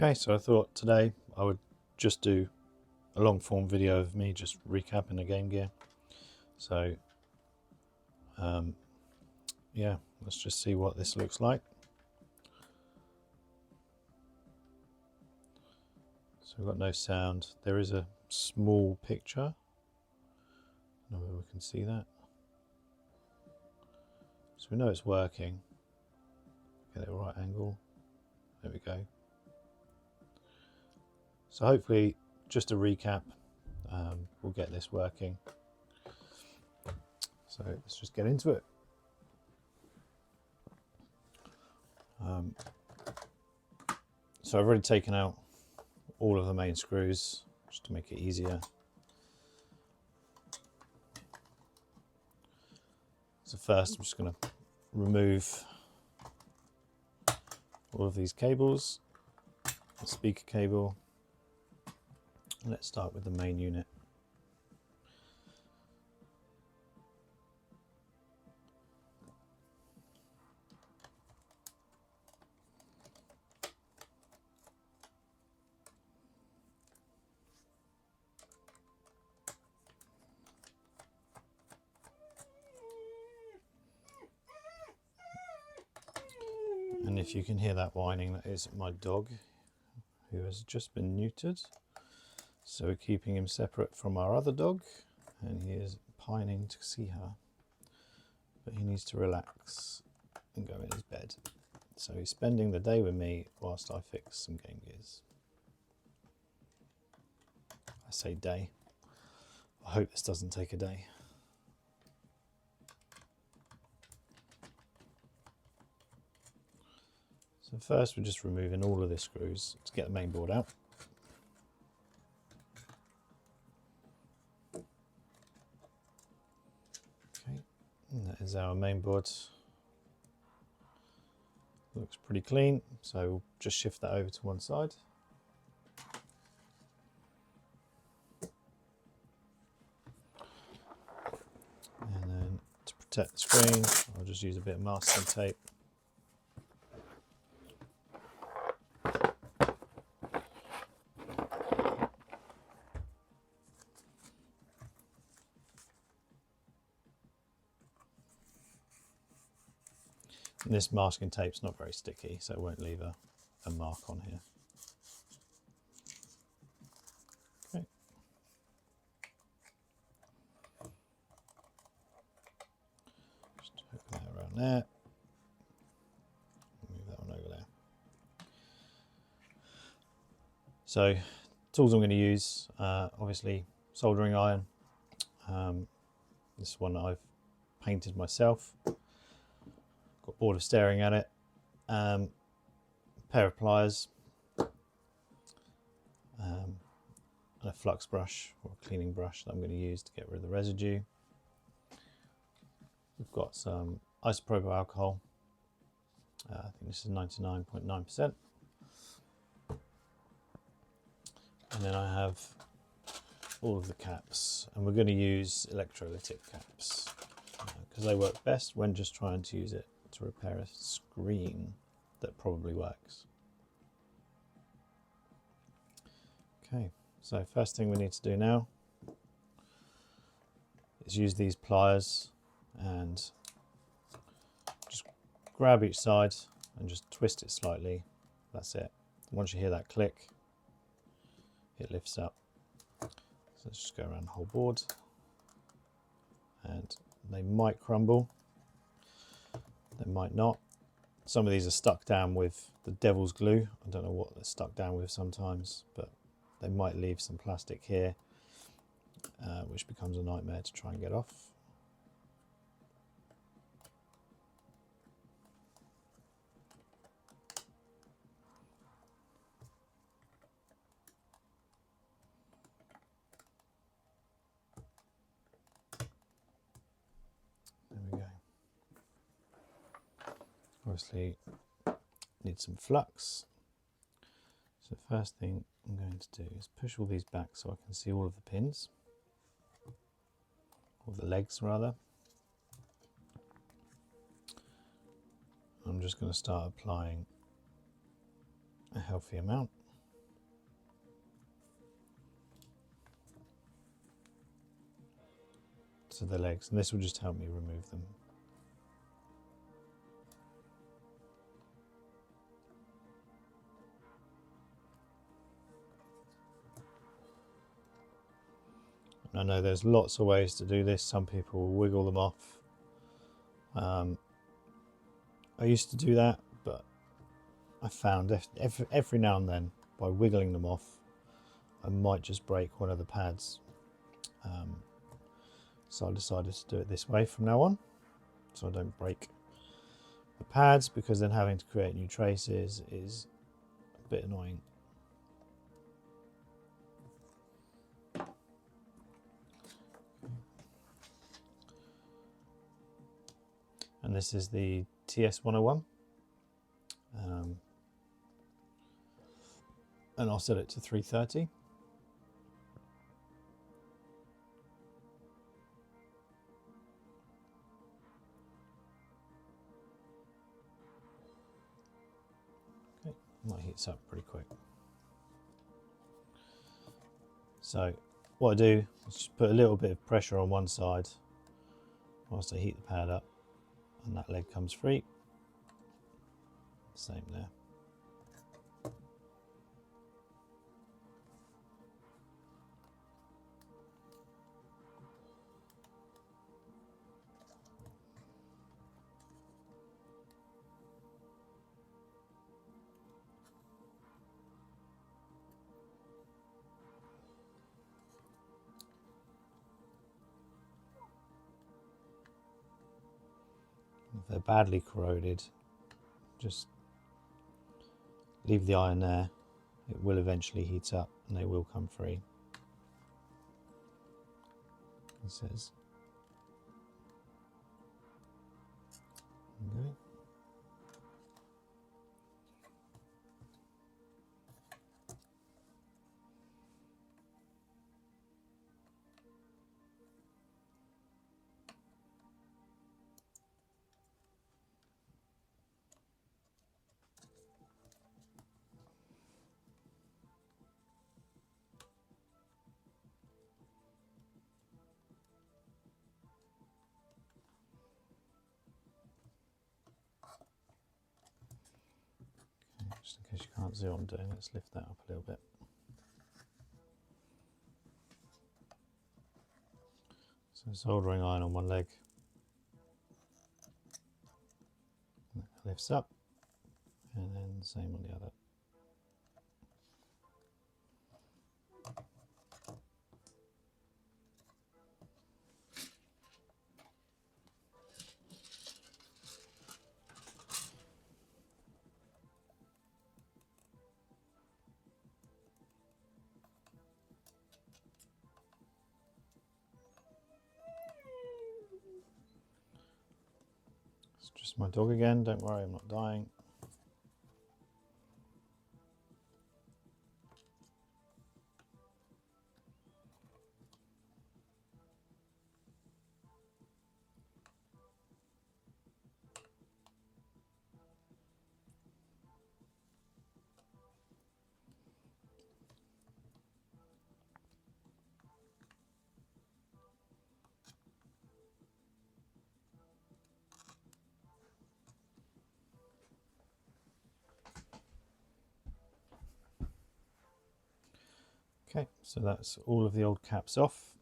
Okay, so I thought today I would just do a long form video of me just recapping the Game Gear. So yeah, let's just see what this looks like. So we've got no sound. There is a small picture. I don't know whether we can see that. So we know it's working. Get it right angle. There we go. So hopefully, just a recap, we'll get this working. So let's just get into it. So I've already taken out all of the main screws just to make it easier. So first I'm just going to remove all of these cables, the speaker cable. Let's start with the main unit. And if you can hear that whining, that is my dog, who has just been neutered. So we're keeping him separate from our other dog, and he is pining to see her. But he needs to relax and go in his bed. So he's spending the day with me whilst I fix some Game Gears. I say day. I hope this doesn't take a day. So first we're just removing all of the screws to get the main board out. Okay, and that is our main board. Looks pretty clean, so we'll just shift that over to one side. And then to protect the screen, I'll just use a bit of masking tape. And this masking tape's not very sticky, so it won't leave a mark on here. Okay. Just hook that around there. Move that one over there. So, tools I'm going to use, obviously soldering iron. This one I've painted myself. Got bored of staring at it. Pair of pliers, and a flux brush or a cleaning brush that I'm going to use to get rid of the residue. We've got some isopropyl alcohol. I think this is 99.9%. And then I have all of the caps, and we're going to use electrolytic caps because they work best when just trying to use it to repair a screen that probably works. Okay, so first thing we need to do now is use these pliers and just grab each side and just twist it slightly. That's it. Once you hear that click, it lifts up. So let's just go around the whole board, and they might crumble. They might not. Some of these are stuck down with the devil's glue. I don't know what they're stuck down with sometimes, but they might leave some plastic here, which becomes a nightmare to try and get off. There we go. Obviously need some flux. So the first thing I'm going to do is push all these back so I can see all of the pins, or the legs rather. I'm just going to start applying a healthy amount. rest of the legs, and this will just help me remove them. I know there's lots of ways to do this. Some people will wiggle them off. I used to do that, but I found every now and then, by wiggling them off, I might just break one of the pads. So I decided to do it this way from now on, so I don't break the pads, because then having to create new traces is a bit annoying. And this is the TS101, and I'll set it to 330. Okay, that heats up pretty quick. So what I do is just put a little bit of pressure on one side whilst I heat the pad up, and that leg comes free. Same there. If they're badly corroded, just leave the iron there. It will eventually heat up and they will come free. It says. Okay. Just in case you can't see what I'm doing, let's lift that up a little bit. So soldering iron on one leg, lifts up, and then the same on the other. It's just my dog again, don't worry, I'm not dying. Okay, so that's all of the old caps off.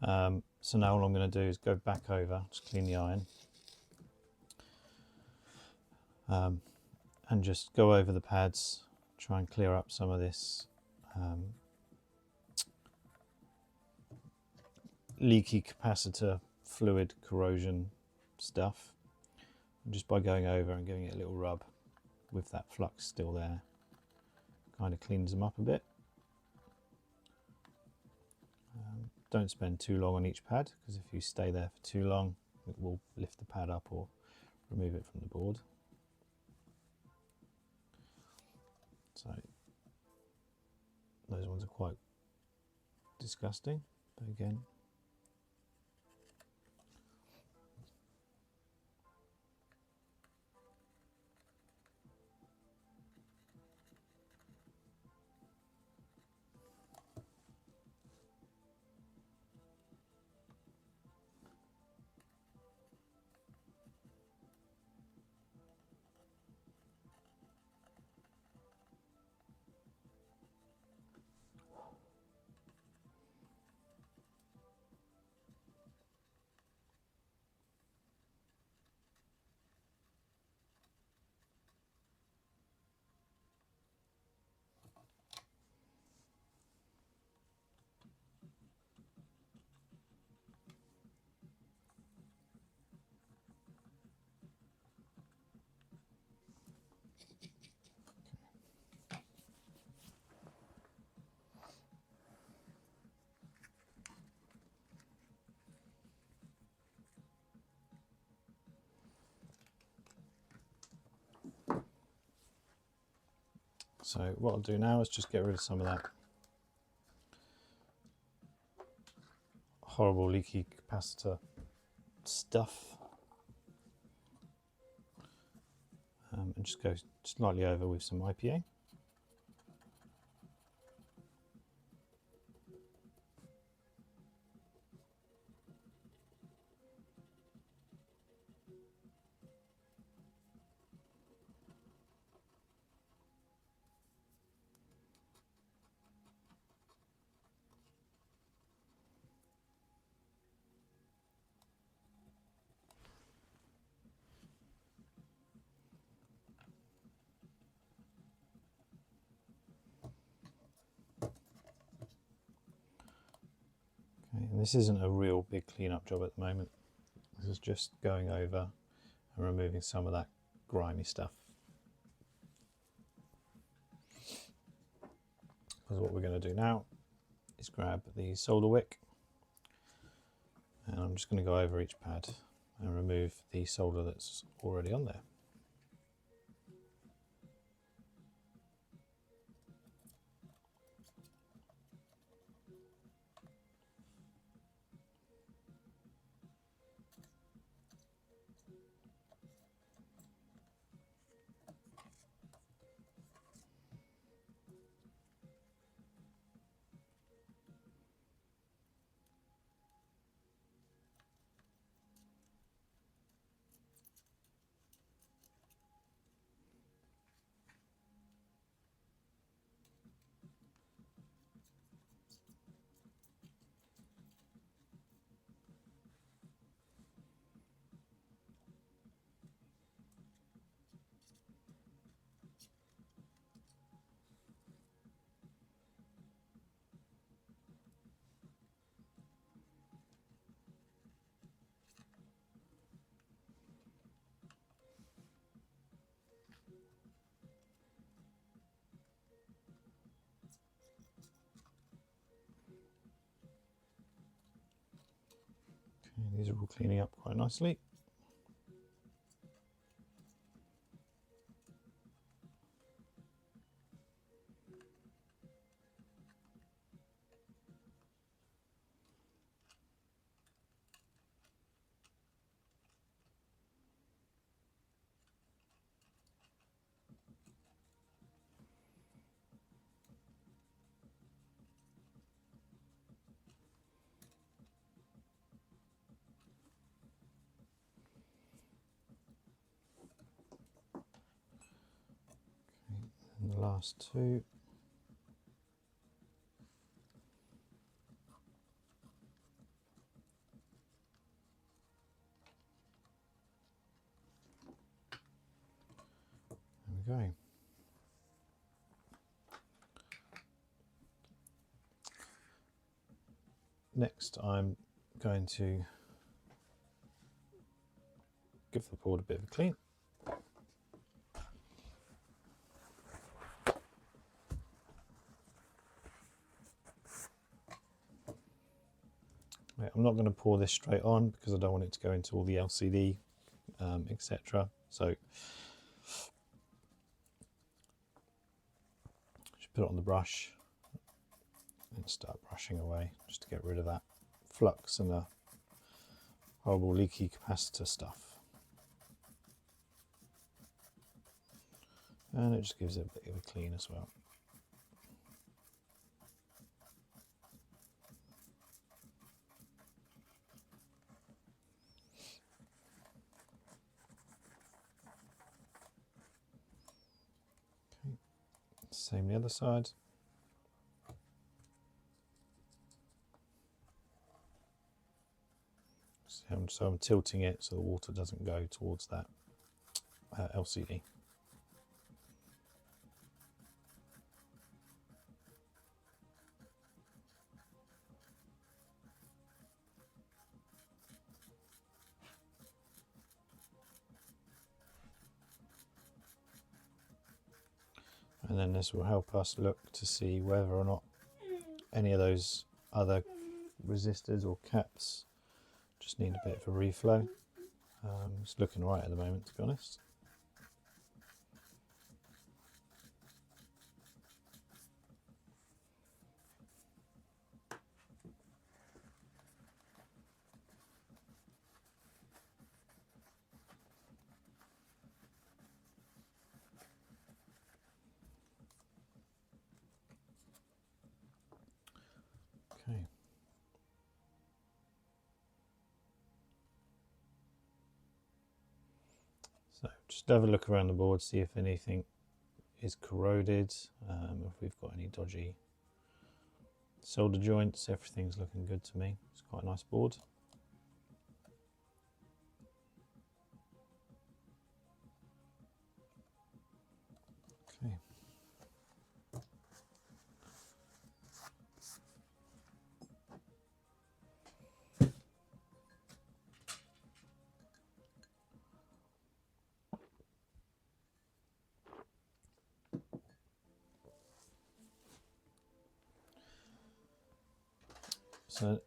So now all I'm going to do is go back over, just clean the iron, and just go over the pads, try and clear up some of this leaky capacitor fluid corrosion stuff. And just by going over and giving it a little rub with that flux still there, kind of cleans them up a bit. Don't spend too long on each pad, because if you stay there for too long, it will lift the pad up or remove it from the board. So those ones are quite disgusting, but again, So what I'll do now is just get rid of some of that horrible leaky capacitor stuff, and just go slightly over with some IPA. Okay, and this isn't a real big cleanup job at the moment. This is just going over and removing some of that grimy stuff. Because what we're going to do now is grab the solder wick, and I'm just going to go over each pad and remove the solder that's already on there. Okay, these are all cleaning up quite nicely. And the last two. There we go. Next, I'm going to give the board a bit of a clean. I'm not going to pour this straight on because I don't want it to go into all the LCD, etc. So just put it on the brush and start brushing away just to get rid of that flux and the horrible leaky capacitor stuff. And it just gives it a bit of a clean as well. Okay. Same the other side. So I'm tilting it so the water doesn't go towards that LCD. And then this will help us look to see whether or not any of those other resistors or caps just need a bit of a reflow. It's looking right at the moment, to be honest. Okay. So just have a look around the board, see if anything is corroded, if we've got any dodgy solder joints. Everything's looking good to me. It's quite a nice board. Okay. So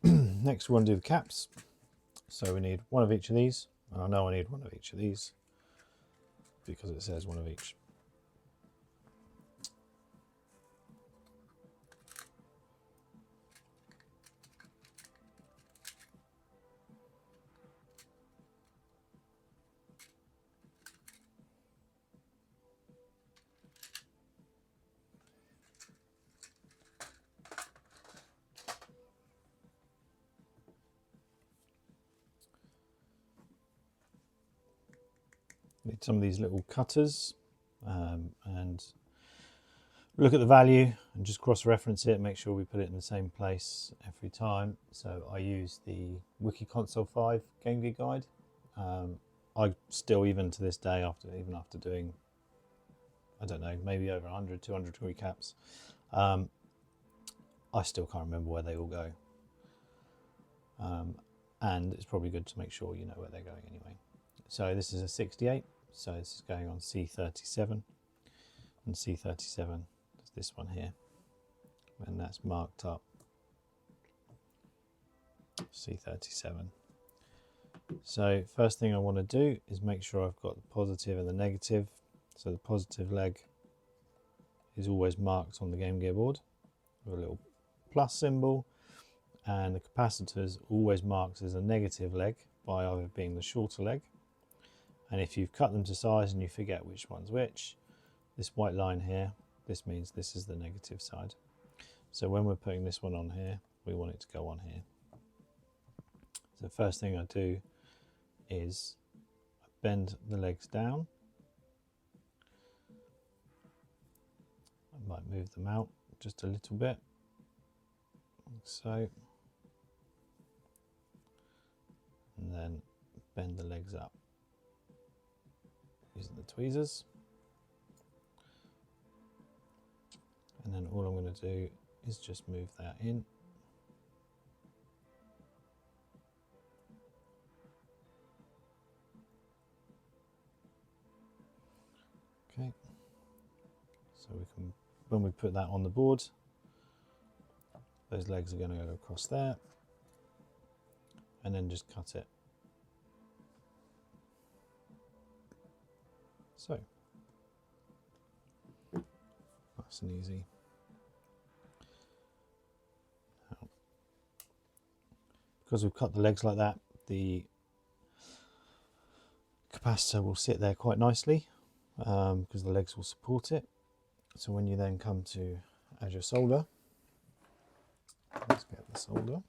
next we want to do the caps. So we need one of each of these, and I know I need one of each of these because it says one of each. Need some of these little cutters, and look at the value and just cross-reference it, make sure we put it in the same place every time. So I use the Wiki Console 5 Game Gear guide. I still, even to this day, even after doing, I don't know, maybe over 100, 200 recaps, I still can't remember where they all go. And it's probably good to make sure you know where they're going anyway. So this is a 68, so this is going on C37, and C37 is this one here, and that's marked up C37. So first thing I want to do is make sure I've got the positive and the negative. So the positive leg is always marked on the Game Gear board with a little plus symbol, and the capacitor is always marked as a negative leg by either being the shorter leg. And if you've cut them to size and you forget which one's which, this white line here, this means this is the negative side. So when we're putting this one on here, we want it to go on here. So the first thing I do is I bend the legs down. I might move them out just a little bit, like so. And then bend the legs up using the tweezers. And then all I'm going to do is just move that in. Okay. So we can, when we put that on the board, those legs are going to go across there, and then just cut it. So, nice and easy. Now, because we've cut the legs like that, the capacitor will sit there quite nicely, because the legs will support it. So when you then come to add your solder, let's get the solder.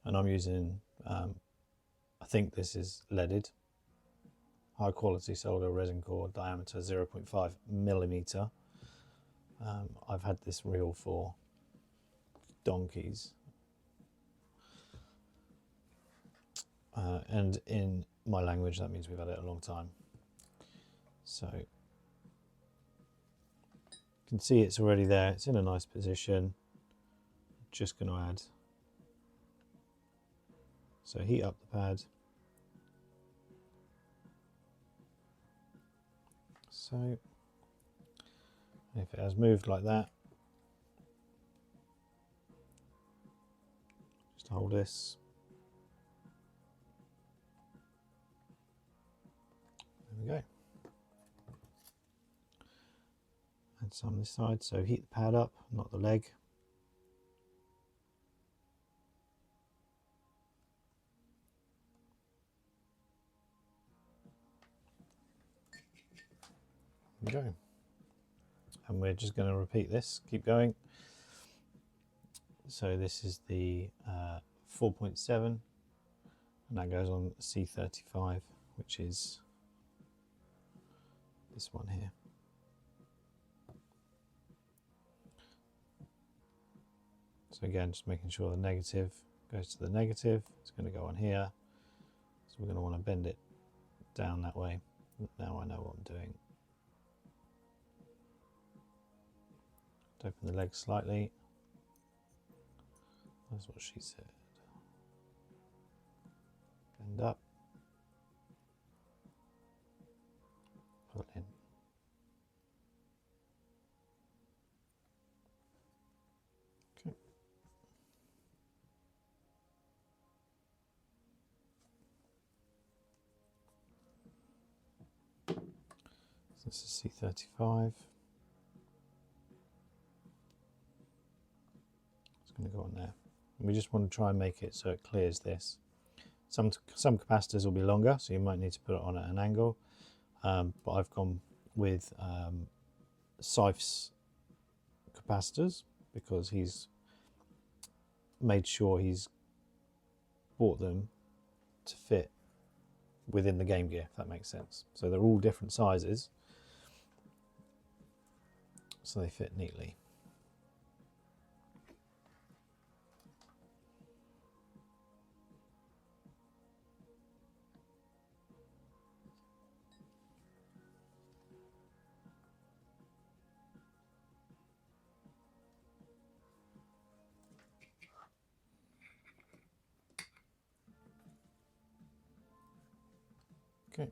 And I'm using, I think this is leaded, high quality solder, resin core, diameter 0.5 millimeter. I've had this reel for donkeys. And in my language, that means we've had it a long time. So you can see it's already there. It's in a nice position. Just going to add. So heat up the pad. So if it has moved like that, just hold this. There we go. Add some on this side, so heat the pad up, not the leg. There we go. and we're just going to repeat this, keep going. So this is the 4.7, and that goes on C35, which is this one here. So again, just making sure the negative goes to the negative. It's going to go on here. So we're going to want to bend it down that way. Now I know what I'm doing. Open the legs slightly. That's what she said. Bend up. Pull in. Okay. So this is C35. It's going to go on there. We just want to try and make it so it clears this. Some capacitors will be longer, so you might need to put it on at an angle. But I've gone with Sife's capacitors because he's made sure he's bought them to fit within the Game Gear, if that makes sense. So they're all different sizes, so they fit neatly. Okay.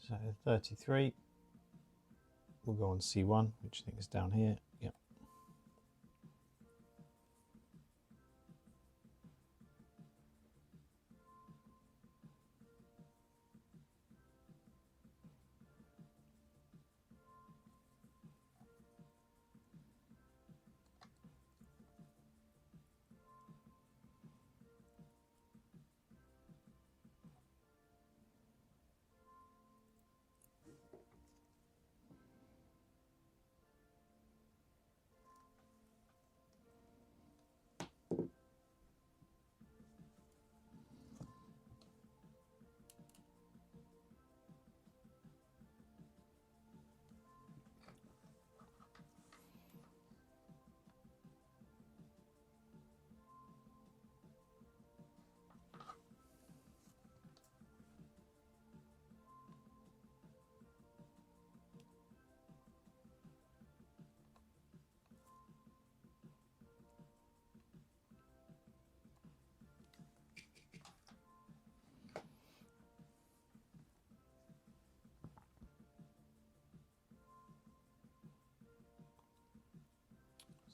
So 33 will go on C1, which I think is down here. Yep.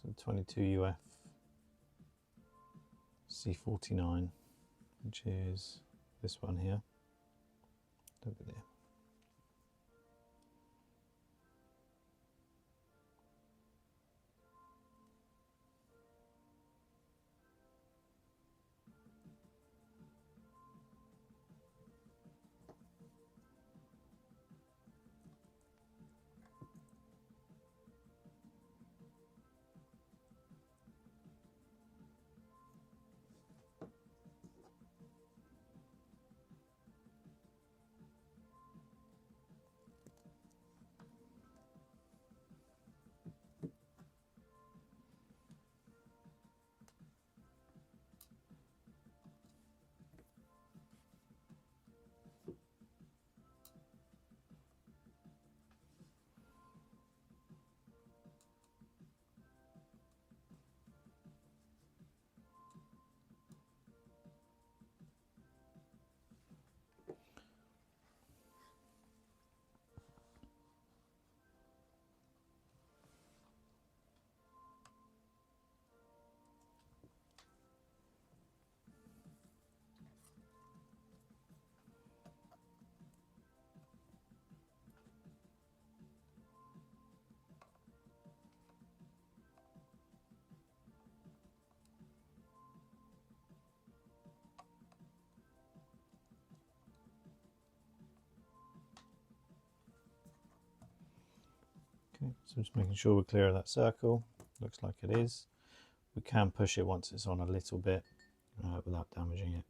So 22 UF C49, which is this one here, over there. Okay, so just making sure we're clear of that circle. Looks like it is. We can push it once it's on a little bit without damaging it.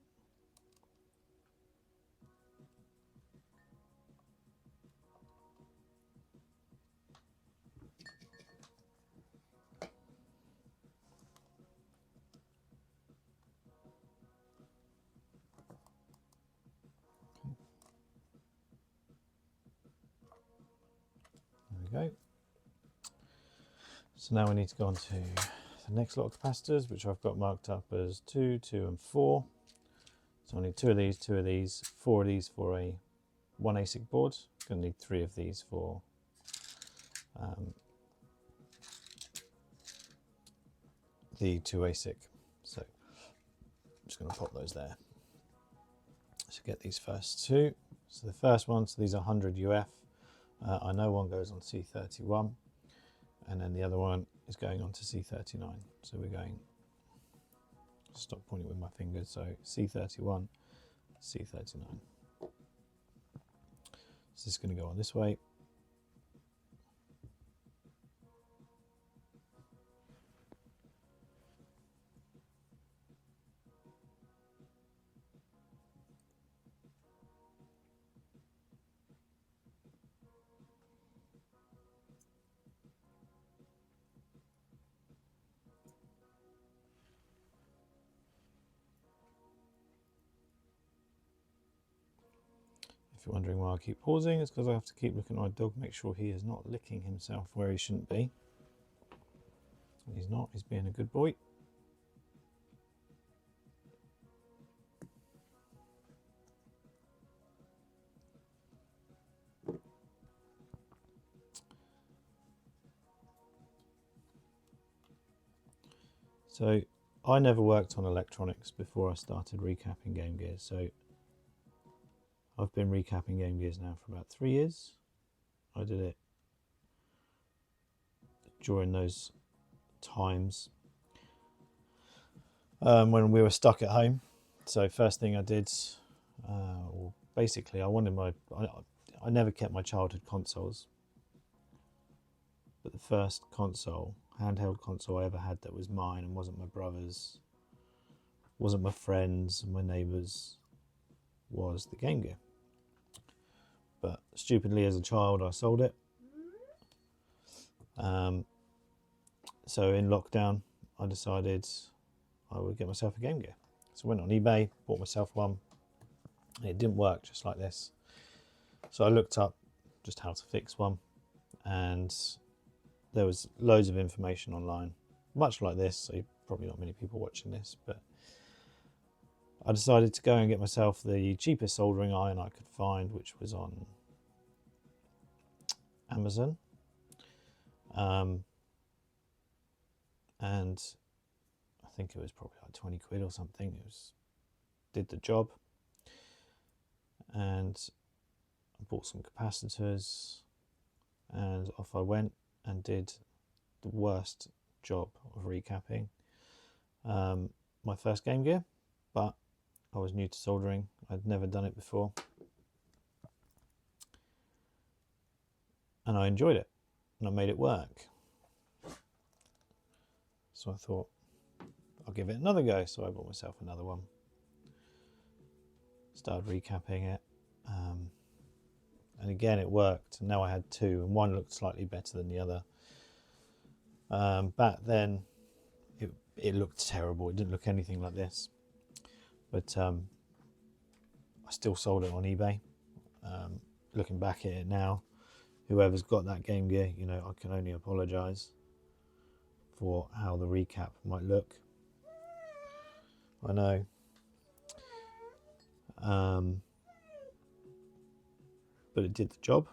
There we go. So now we need to go on to the next lot of capacitors, which I've got marked up as 2, 2 and 4. So I need 2 of these, 4 of these for a 1 ASIC board. Going to need 3 of these for the 2 ASIC. So I'm just going to pop those there. So get these first 2. So the first one, so these are 100 UF. I know one goes on C31, and then the other one is going on to C39. So we're going, stop pointing with my fingers, so C31, C39. So this is going to go on this way. If you're wondering why I keep pausing, it's because I have to keep looking at my dog, make sure he is not licking himself where he shouldn't be. He's not, he's being a good boy. So I never worked on electronics before I started recapping Game Gears. So I've been recapping Game Gears now for about 3 years. I did it during those times when we were stuck at home. So first thing I did, well, basically I wanted I never kept my childhood consoles. But the first console, handheld console I ever had that was mine and wasn't my brother's, wasn't my friends' and my neighbours', was the Game Gear. But stupidly as a child I sold it. So in lockdown I decided I would get myself a Game Gear. So I went on eBay, bought myself one. It didn't work just like this. So I looked up just how to fix one, and there was loads of information online, much like this, so probably not many people watching this, but I decided to go and get myself the cheapest soldering iron I could find, which was on Amazon. And I think it was probably like 20 quid or something. Did the job, and I bought some capacitors, and off I went and did the worst job of recapping my first Game Gear, but I was new to soldering. I'd never done it before, and I enjoyed it, and I made it work. So I thought, I'll give it another go. So I bought myself another one, started recapping it, and again it worked. And now I had 2, and one looked slightly better than the other. Back then it looked terrible. It didn't look anything like this, but I still sold it on eBay. Looking back at it now, whoever's got that Game Gear, you know, I can only apologise for how the recap might look. I know. But it did the job.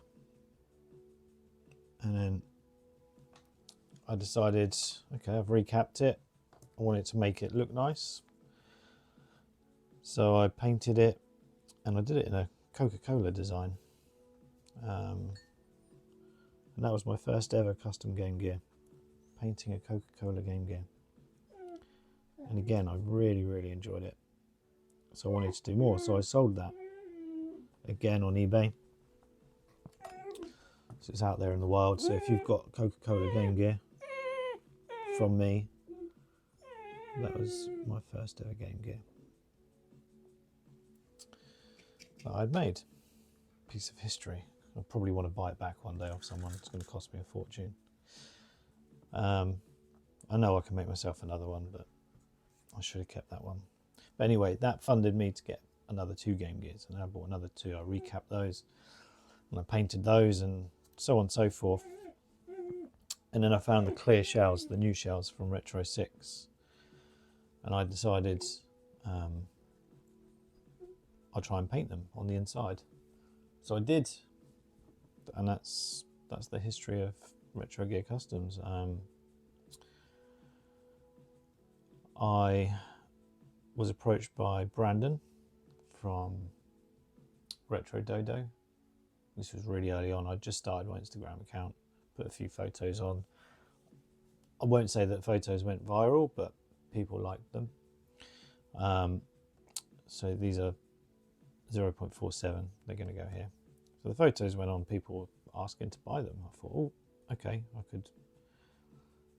And then I decided, okay, I've recapped it. I wanted to make it look nice. So I painted it, and I did it in a Coca-Cola design. And that was my first ever custom Game Gear, painting a Coca-Cola Game Gear. And again, I really, really enjoyed it. So I wanted to do more, so I sold that again on eBay. So it's out there in the wild. So if you've got Coca-Cola Game Gear from me, that was my first ever Game Gear that I'd made. Piece of history. I'll probably want to buy it back one day off someone. It's going to cost me a fortune. I know I can make myself another one, but I should have kept that one. But anyway, that funded me to get another 2 Game Gears, and I bought another 2. I recapped those, and I painted those, and so on and so forth. And then I found the clear shells, the new shells from Retro 6, and I decided I'll try and paint them on the inside. So I did, and that's the history of Retro Gear Customs. I was approached by Brandon from Retro Dodo. This was really early on. I just started my Instagram account, put a few photos on. I won't say that photos went viral, but people liked them. So these are 0.47. They're going to go here. So the photos went on, people were asking to buy them. I thought, oh, okay, I could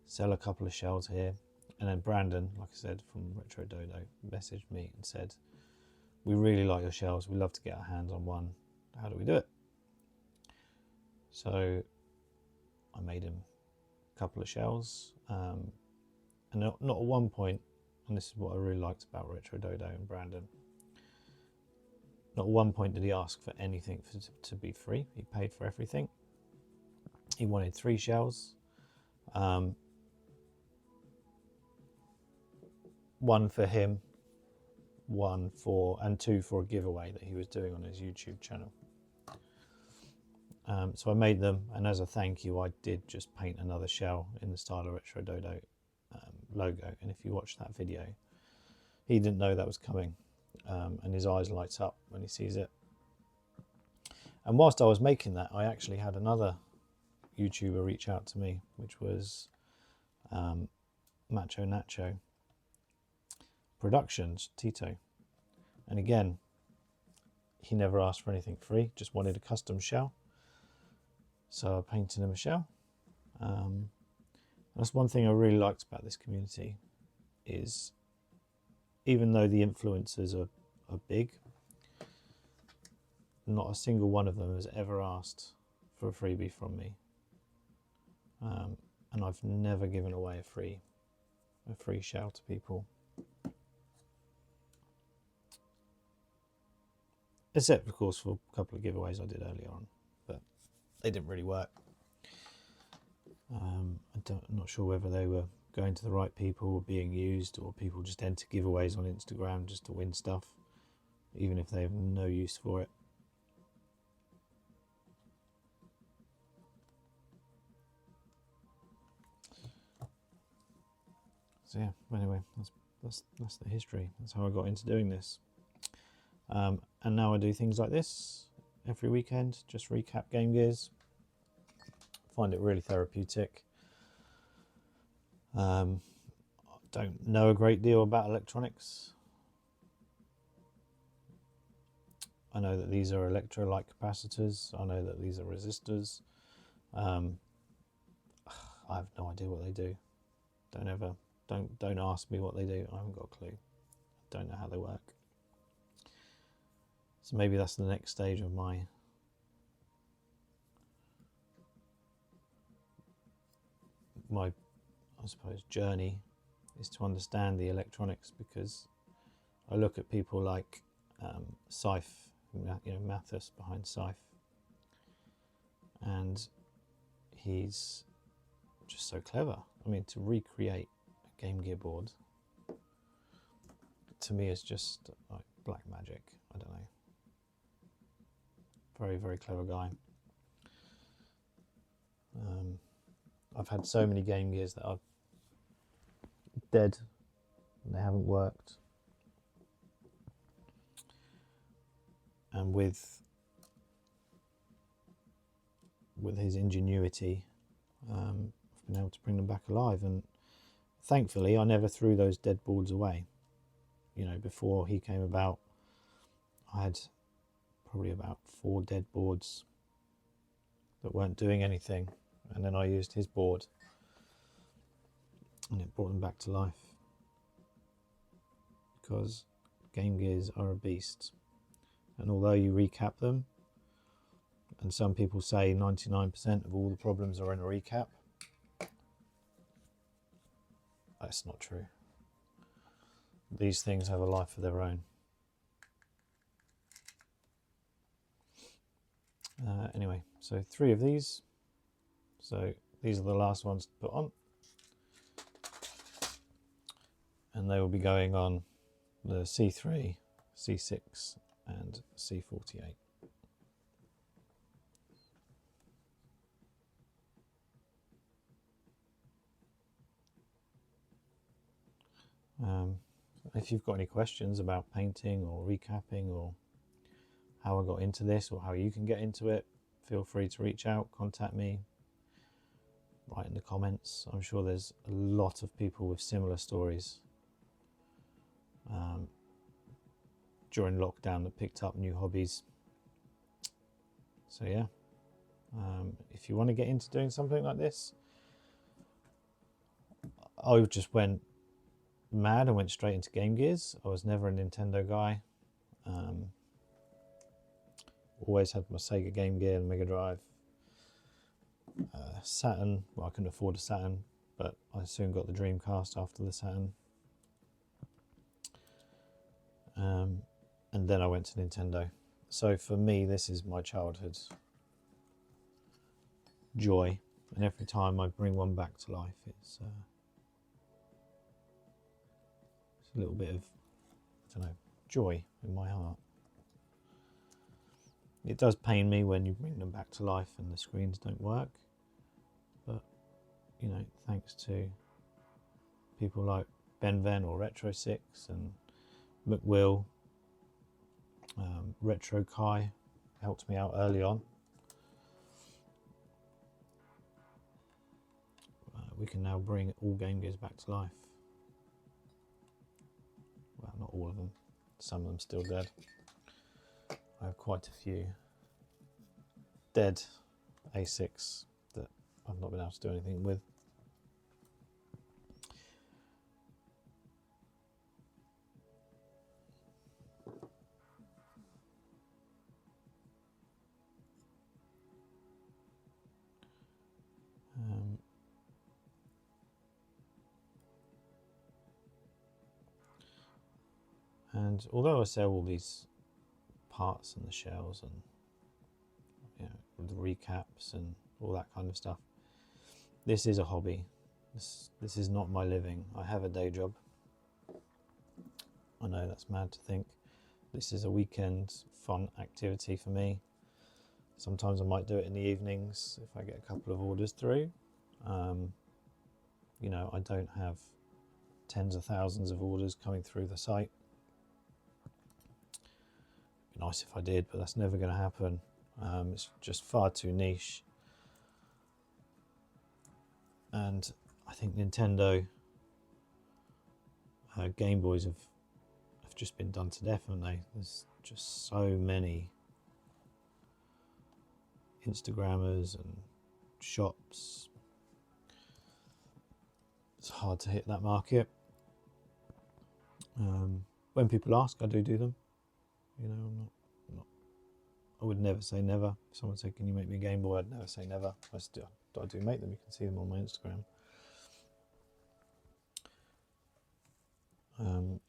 sell a couple of shells here. And then Brandon, like I said, from Retro Dodo, messaged me and said, we really like your shells. We'd love to get our hands on one. How do we do it? So I made him a couple of shells. And not at one point, and this is what I really liked about Retro Dodo and Brandon, not at one point did he ask for anything to be free. He paid for everything. He wanted 3 shells. One for him, 2 for a giveaway that he was doing on his YouTube channel. So I made them, and as a thank you, I did just paint another shell in the style of Retro Dodo logo. And if you watch that video, he didn't know that was coming, and his eyes lights up when he sees it. And whilst I was making that, I actually had another YouTuber reach out to me, which was Macho Nacho Productions, Tito. And again, he never asked for anything free, just wanted a custom shell. So I painted him a shell. That's one thing I really liked about this community, is even though the influencers are big, not a single one of them has ever asked for a freebie from me. And I've never given away a free shell to people. Except, of course, for a couple of giveaways I did earlier on, but they didn't really work. I'm not sure whether they were going to the right people or being used, or people just enter giveaways on Instagram just to win stuff, even if they have no use for it. So yeah, anyway, that's the history. That's how I got into doing this. And now I do things like this every weekend, just recap Game Gears. Find it really therapeutic. I don't know a great deal about electronics. I know that these are electrolyte capacitors. I know that these are resistors. I have no idea what they do. Don't ask me what they do. I haven't got a clue. Don't know how they work. So maybe that's the next stage of my I suppose journey, is to understand the electronics, because I look at people like Scythe, Mathis behind Scythe, and he's just so clever. I mean, to recreate a Game Gear board, to me, is just like black magic. I don't know. Very, very clever guy. I've had so many Game Gears that are dead and they haven't worked. And with his ingenuity, I've been able to bring them back alive. And thankfully, I never threw those dead boards away. You know, before he came about, I had probably about 4 dead boards that weren't doing anything, and then I used his board and it brought them back to life, because Game Gears are a beast. And although you recap them, and some people say 99% of all the problems are in a recap, that's not true. These things have a life of their own. Anyway, so 3 of these. So these are the last ones to put on. And they will be going on the C3, C6 and C48. If you've got any questions about painting or recapping, or how I got into this, or how you can get into it, feel free to reach out, contact me, write in the comments. I'm sure there's a lot of people with similar stories during lockdown that picked up new hobbies. So yeah, if you want to get into doing something like this, I just went mad and went straight into Game Gears. I was never a Nintendo guy. Always had my Sega Game Gear and Mega Drive. Saturn, well, I couldn't afford a Saturn, but I soon got the Dreamcast after the Saturn. And then I went to Nintendo. So for me, this is my childhood joy, and every time I bring one back to life, it's a little bit of, I don't know, joy in my heart. It does pain me when you bring them back to life and the screens don't work, but you know, thanks to people like Ben Ven or Retro 6 and McWill, Retro Kai helped me out early on. We can now bring all Game Gears back to life. Well, not all of them. Some of them still dead. I have quite a few dead A6 that I've not been able to do anything with. And although I sell all these parts and the shells and, you know, the recaps and all that kind of stuff, this is a hobby. This is not my living. I have a day job. I know that's mad to think. This is a weekend fun activity for me. Sometimes I might do it in the evenings if I get a couple of orders through. You know, I don't have tens of thousands of orders coming through the site. It'd be nice if I did, but that's never going to happen. It's just far too niche. And I think Nintendo Game Boys have just been done to death, haven't they? There's just so many Instagrammers and shops. It's hard to hit that market. When people ask, I do them. You know, I would never say never. If someone said, "Can you make me a Game Boy?" I'd never say never. I do make them. You can see them on my Instagram.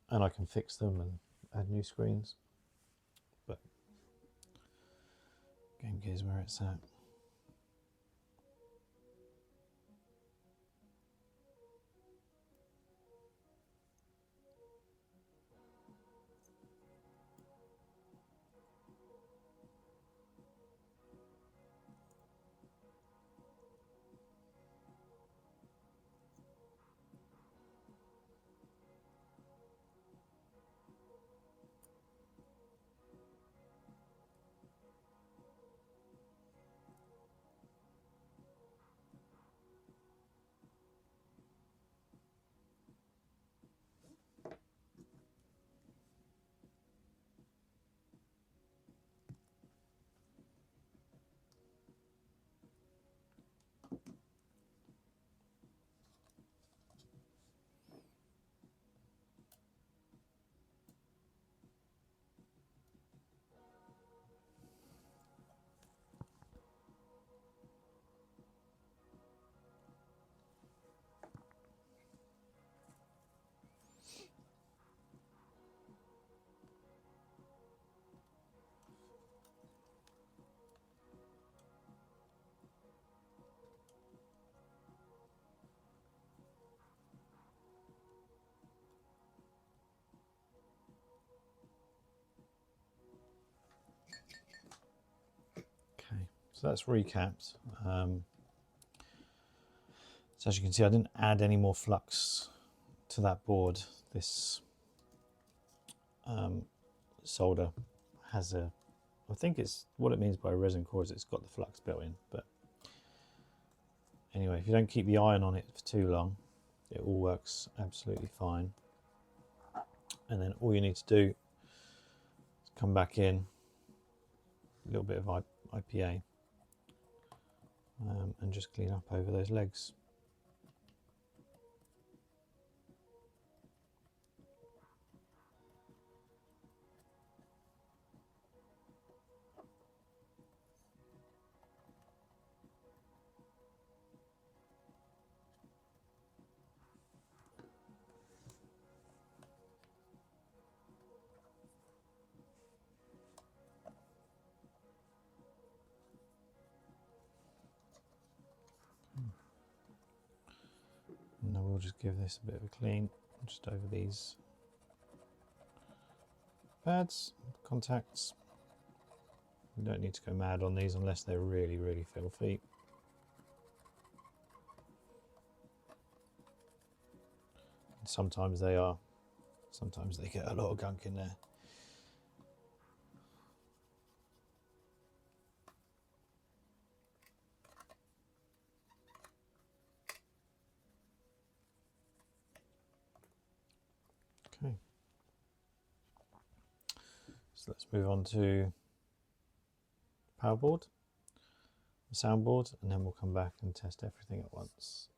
And I can fix them and add new screens. But Game Gear is where it's at. So that's recapped. So as you can see, I didn't add any more flux to that board. This solder has a, I think it's what it means by resin core is it's got the flux built in. But anyway, if you don't keep the iron on it for too long, it all works absolutely fine. And then all you need to do is come back in, a little bit of IPA, and just clean up over those legs. And then we'll just give this a bit of a clean, just over these pads, contacts. You don't need to go mad on these unless they're really, really filthy. And sometimes they are. Sometimes they get a lot of gunk in there. Okay. So let's move on to power board, the soundboard, and then we'll come back and test everything at once.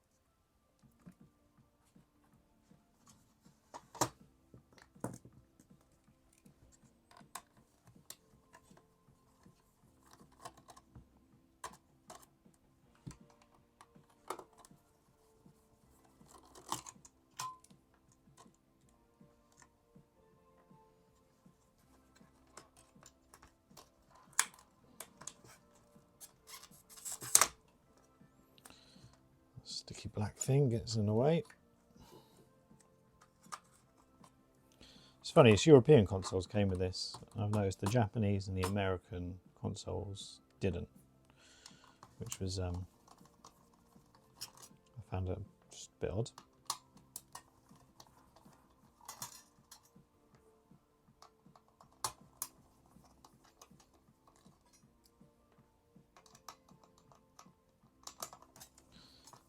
Sticky black thing gets in the way. It's funny, it's European consoles came with this. I've noticed the Japanese and the American consoles didn't, which was I found it just a bit odd.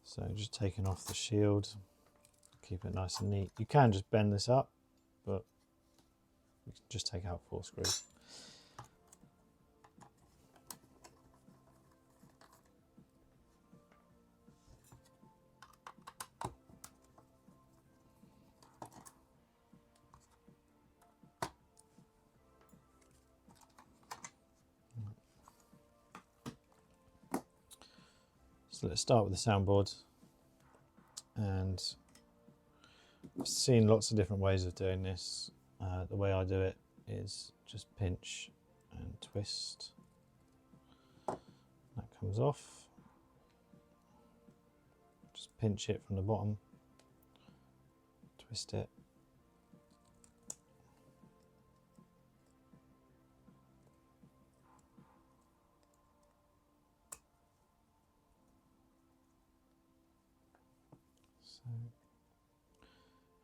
So just taking off the shield, keep it nice and neat. You can just bend this up, but you can just take out 4 screws. So let's start with the soundboard, and I've seen lots of different ways of doing this. The way I do it is just pinch and twist. That comes off. Just pinch it from the bottom, twist it.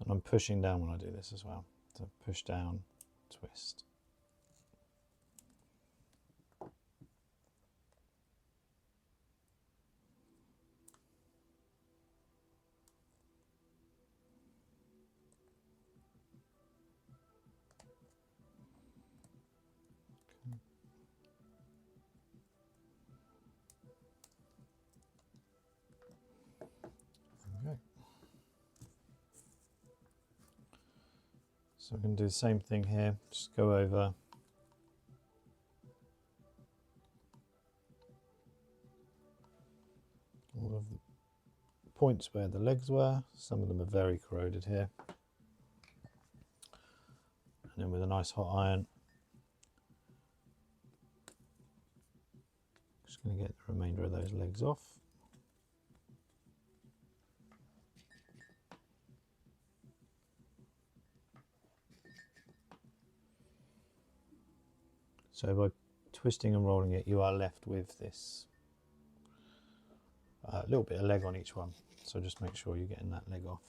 And I'm pushing down when I do this as well. So push down, twist. Okay. So I'm going to do the same thing here, just go over all of the points where the legs were. Some of them are very corroded here. And then with a nice hot iron, just going to get the remainder of those legs off. So by twisting and rolling it, you are left with this little bit of leg on each one. So just make sure you're getting that leg off.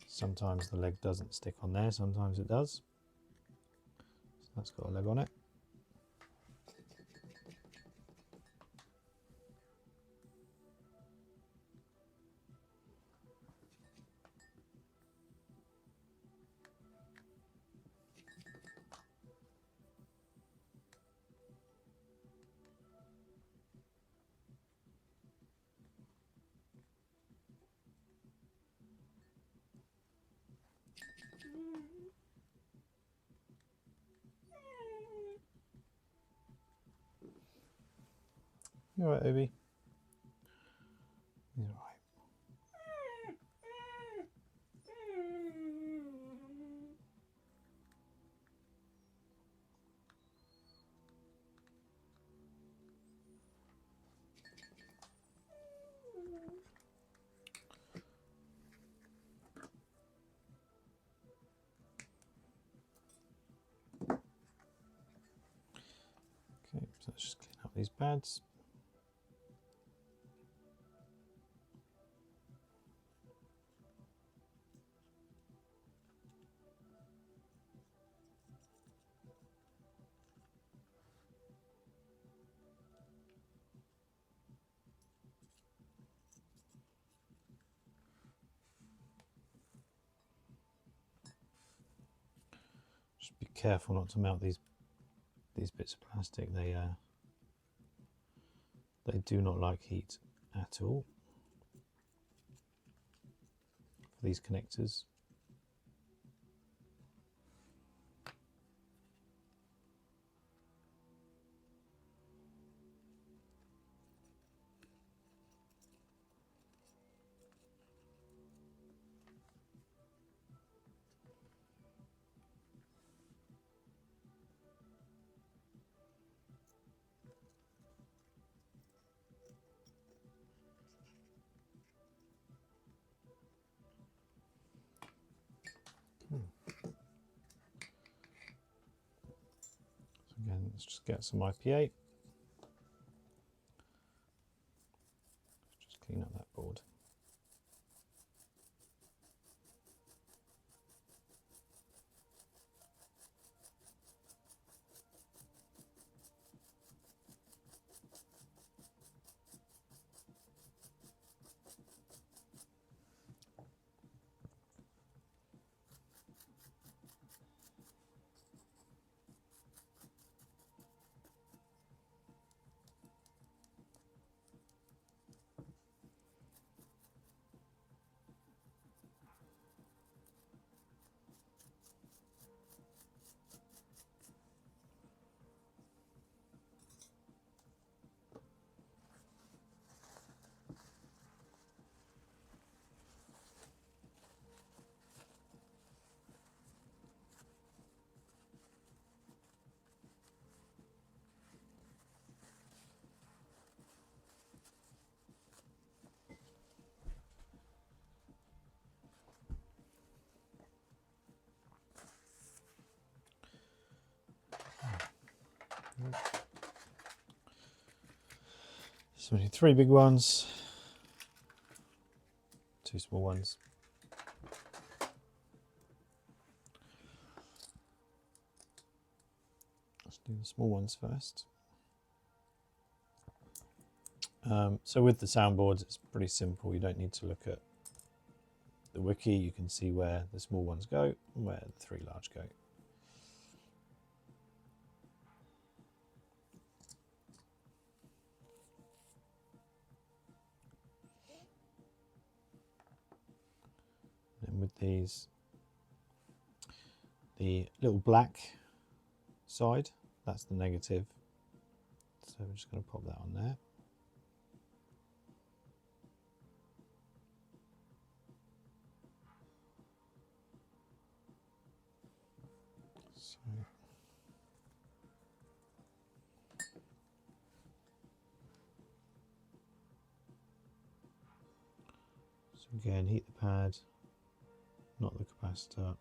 Sometimes the leg doesn't stick on there, sometimes it does. So that's got a leg on it. You alright, Obi? You're alright. Okay, so let's just clean up these pads. Just be careful not to melt these bits of plastic. They do not like heat at all. For these connectors. Again, let's just get some IPA. Just clean up that board. So we need 3 big ones, 2 small ones. Let's do the small ones first. So with the soundboards, it's pretty simple. You don't need to look at the wiki. You can see where the small ones go and where the 3 large go. And with these, the little black side, that's the negative. So we're just going to pop that on there. So again, heat the pad, not the capacitor.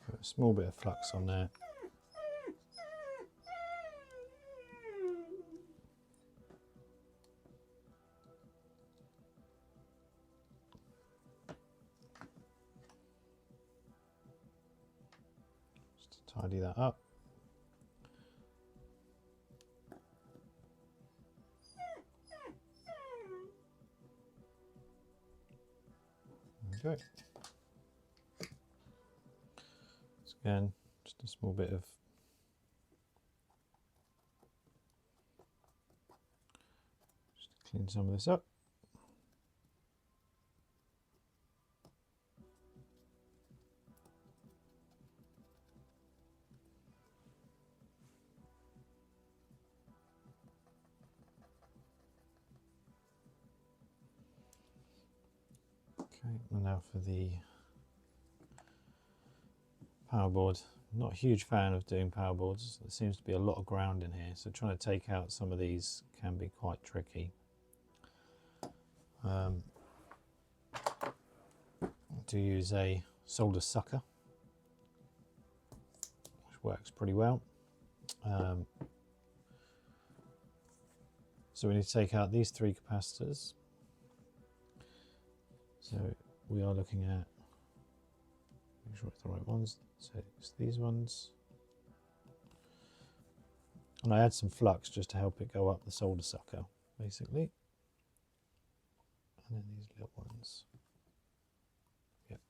Put a small bit of flux on there. Just to tidy that up. There we go. Again, just a small bit of just to clean some of this up. Okay, and now for the power board. Not a huge fan of doing power boards. There seems to be a lot of ground in here, so trying to take out some of these can be quite tricky. I do use a solder sucker, which works pretty well. So we need to take out these three capacitors. So we are looking at, make sure it's the right ones. So it's these ones. And I add some flux just to help it go up the solder sucker, basically. And then these little ones. Yep.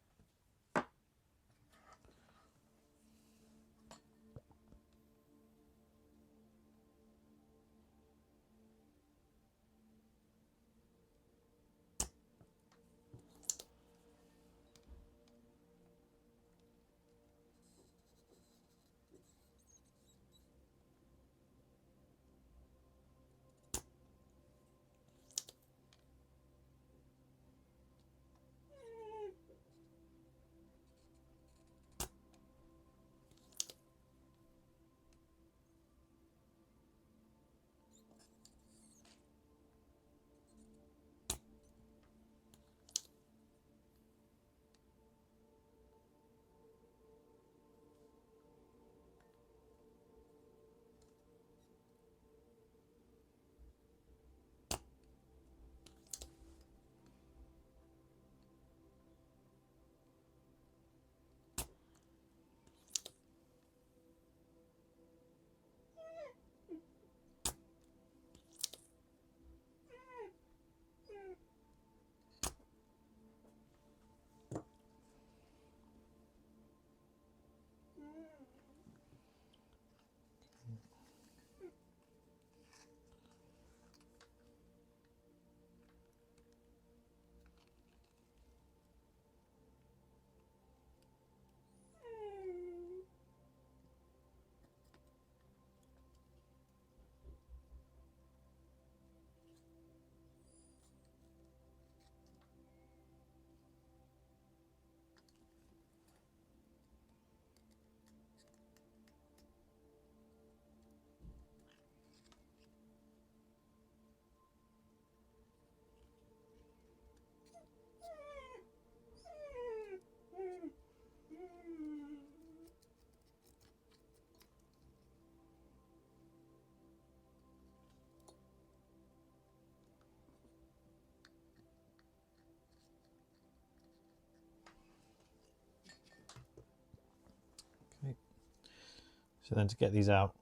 So then to get these out,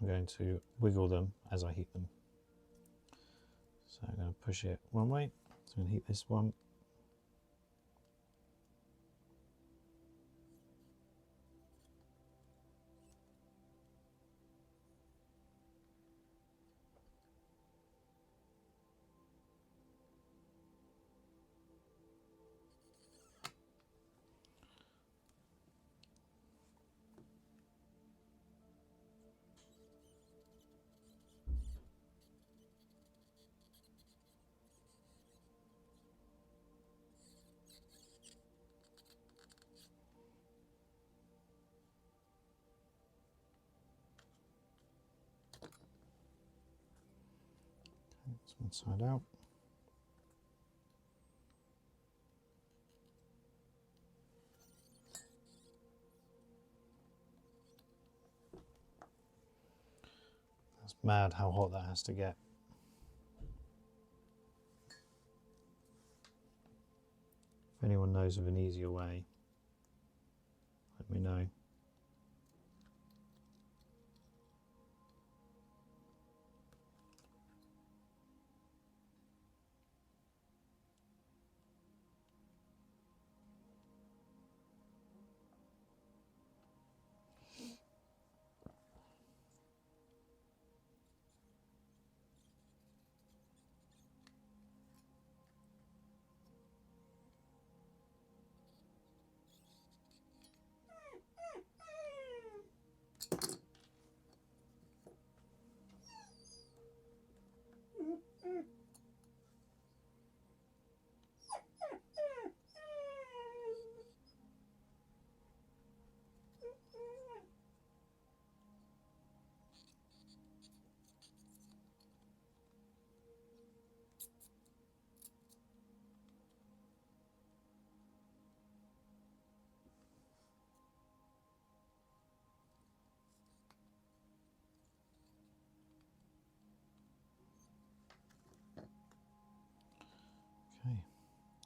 I'm going to wiggle them as I heat them. So I'm going to push it one way, so I'm going to heat this one. inside out. That's mad how hot that has to get. If anyone knows of an easier way, let me know. Okay,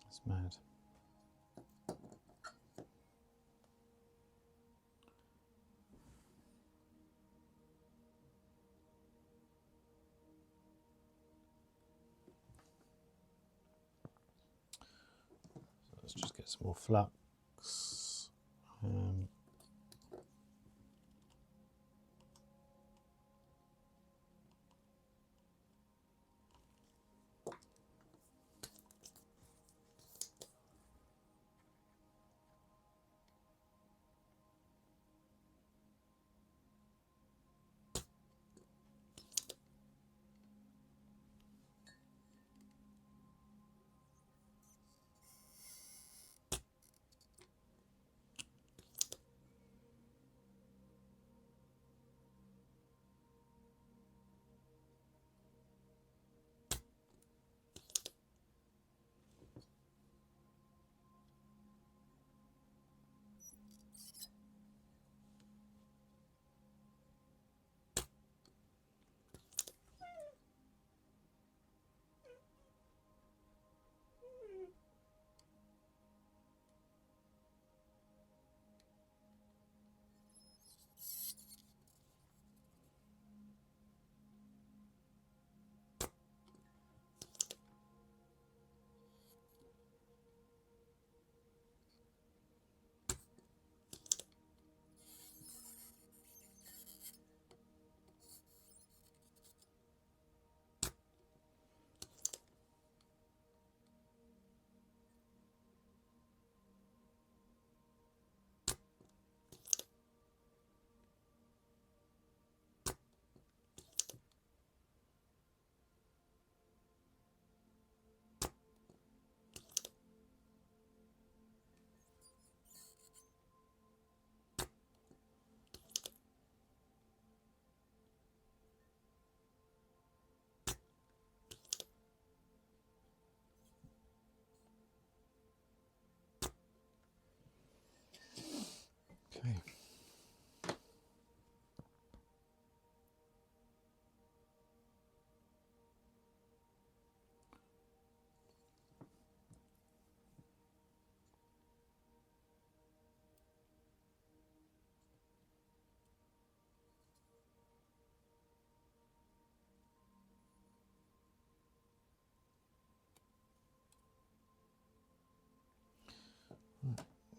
that's mad. So let's just get some more flux. Okay.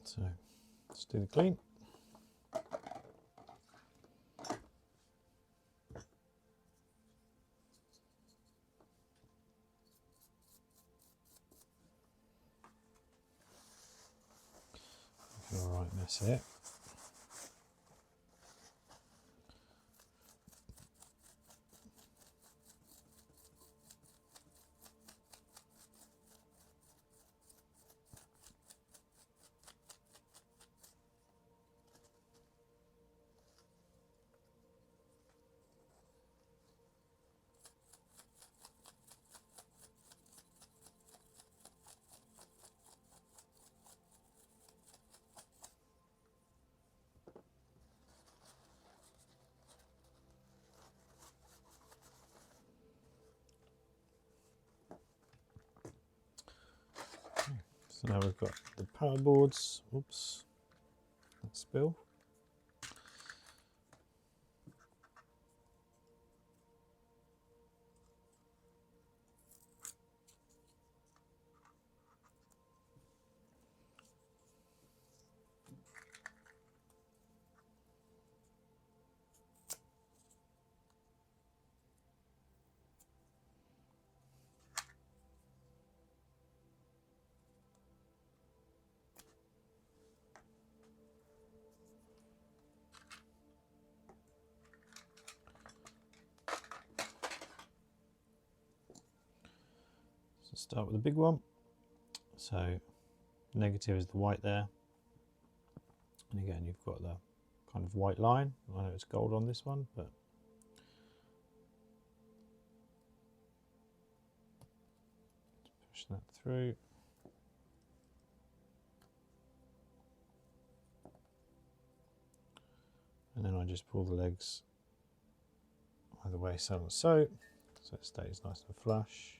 So let's do the clean. All right, that's it. So now we've got the power boards. Oops, that spill. So start with the big one. So negative is the white there, and again you've got the kind of white line. I know it's gold on this one, but push that through. And then I just pull the legs either way, so it stays nice and flush.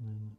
And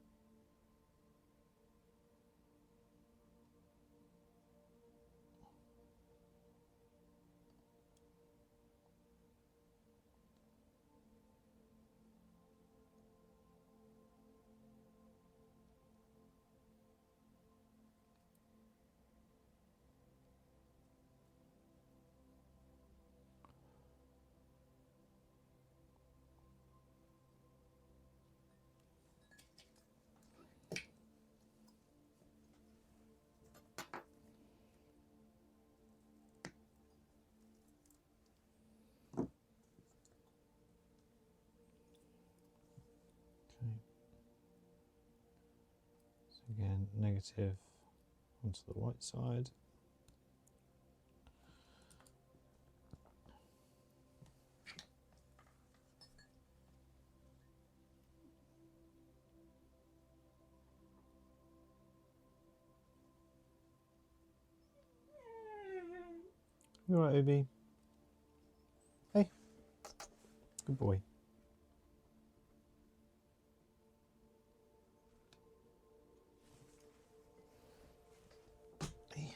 again, negative onto the white side. You alright, Obi? Hey, good boy. Hey.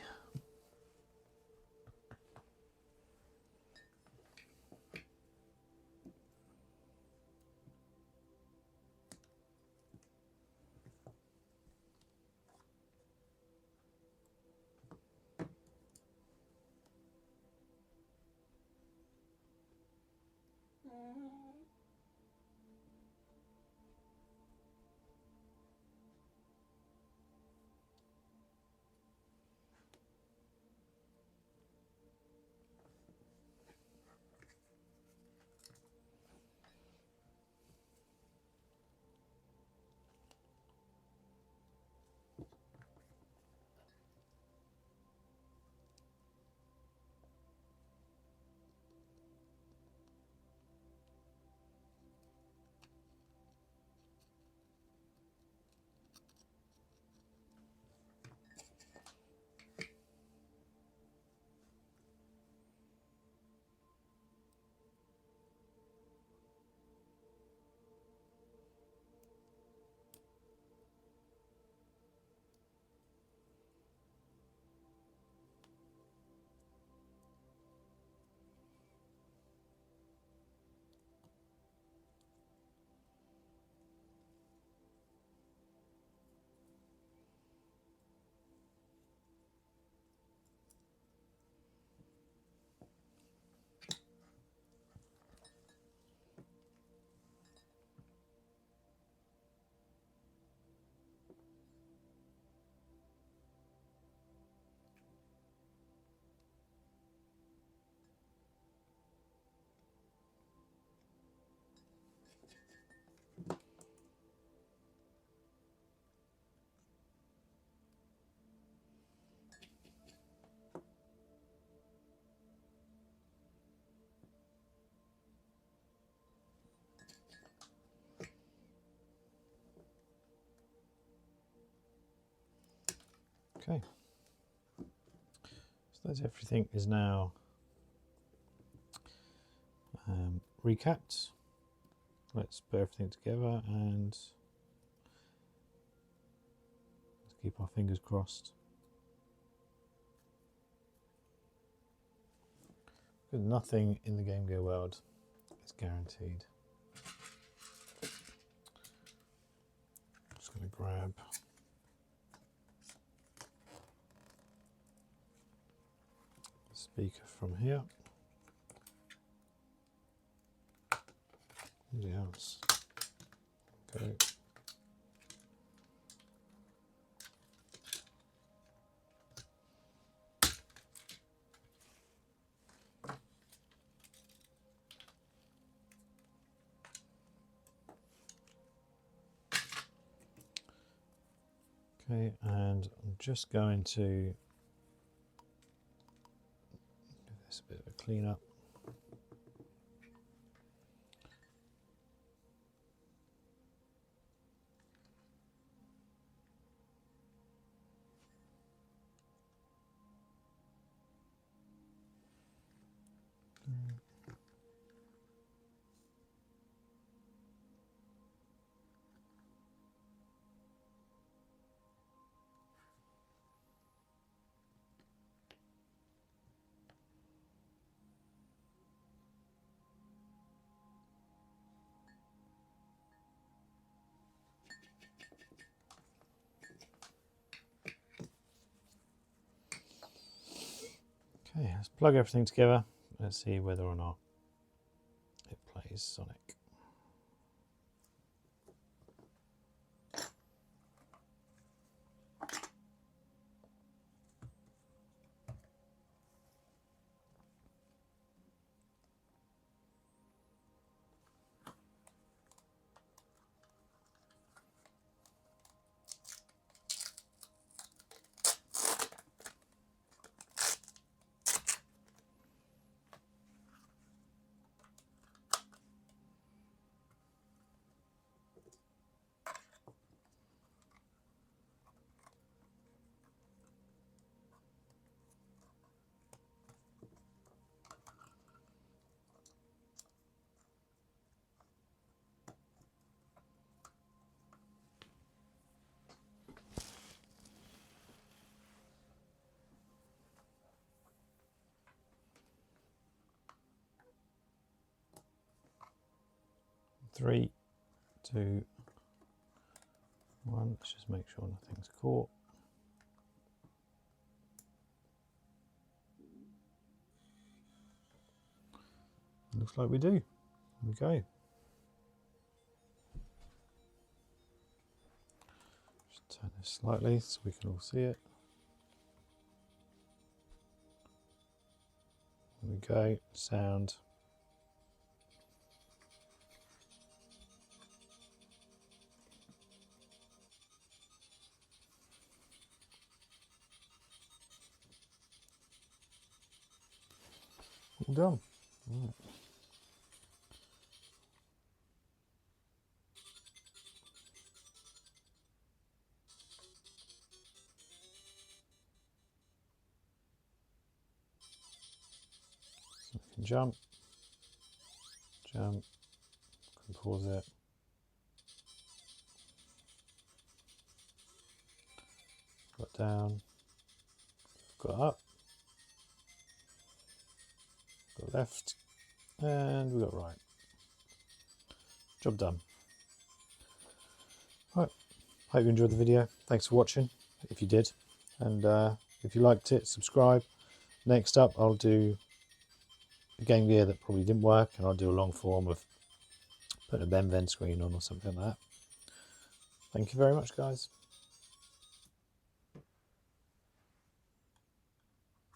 Okay, so that's everything is now recapped. Let's put everything together and keep our fingers crossed. Because nothing in the Game Gear world is guaranteed. Just going to grab the speaker from here. Anything else? Okay. Okay, and I'm just going to give this a bit of a clean up. Okay, let's plug everything together. Let's see whether or not it plays Sonic. Three, two, one. Let's just make sure nothing's caught. Looks like we do. Here we go. Just turn this slightly so we can all see it. There we go. Sound. All done. Right. So we can jump, can pause it. Got down, got up, got left, and we got right. Job done. Right, hope you enjoyed the video. Thanks for watching, if you did. And if you liked it, subscribe. Next up, I'll do a Game Gear that probably didn't work, and I'll do a long form of putting a Ben screen on or something like that. Thank you very much, guys.